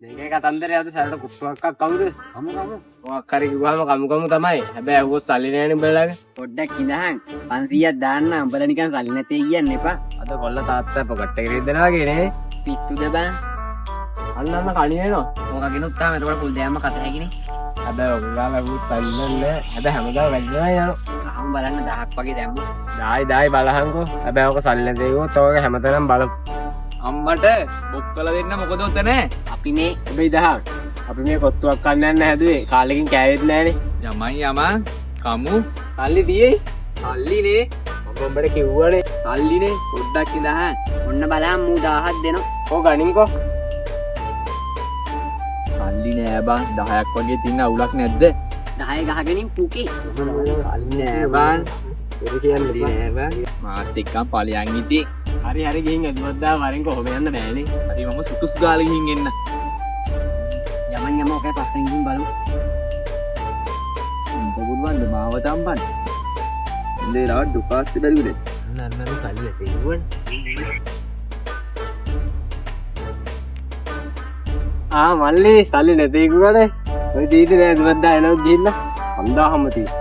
මේකේ කතන්දරය අද සැරට කුස්සුවක්ක් කවුද? කමු. මොකක් හරි කිව්වම කමු තමයි. හැබැයි අහුවොත් සල්ලි නෑනේ උඹලගේ. පොඩ්ඩක් ඉඳහන් 500ක් දාන්න උඹලා නිකන් සල්ලි නැතේ කියන්න එපා. අද කොල්ල තාත්තා පොකට් එක රිද්දනවා වගේනේ. පිස්සුද බං. අන්නන්න කණි වෙනවා. ඕකගෙනුත් තාම එතකොට පුල් දෙයක්ම කත හැකිනේ. හැබැයි ඔයාලා ලැබුත් සල්ලි නෑ. හැබැයි හැමදාම වැඩිනවා යනවා. අහම් බලන්න 1000ක් වගේ දැම්මු. දායි බලහන්කෝ. හැබැයි ඔක සල්ලි නැති ඒකෝත් ඔයක හැමතැනම බලමු. අම්මට බොක්කල දෙන්න මොකද උතනේ? අපි මේ හැබැයි දහක්. අපි මේ කොත්තුවක් කන්න යන්න හැදුවේ. කාලෙකින් කෑවෙත් නෑනේ. යමන් කමු. සල්ලි තියෙයි. සල්ලිනේ. මම උඹට කිව්වනේ. සල්ලිනේ පොඩ්ඩක් ඉඳහන්. ඔන්න බලන්න මූ 1000ක් දෙනවා. ඔය ගනින්කෝ. සල්ලි නෑ බං 10ක් වගේ තියෙන අවුලක් නැද්ද? 10 ගහගෙනින් පුකේ. සල්ලි නෑ බං. ඒක කියන්නේ නෑ බං. මාත් එක්කම ඵලයන් ඉතින්. හරි ගිහින් අදවද්දා වරෙන් කොහොම යන්න බෑනේ. හරි මම සුටුස් ගාලා ගිහින් එන්න. යමන් ඔකේ පස්සෙන් ගිහින් බලමු. උඹ බුල්වන්ද මාව තම්බන්න. ඉල්ලේලා දුපාස්ති බැරිුනේ. නන්නන සල්ලි නැති ඉවුවන්. මල්ලි සල්ලි නැති ඉක්ුණානේ. ඔය දීදී නෑ අදවද්දා එනවා ගිහින් 5000ම තියෙනවා.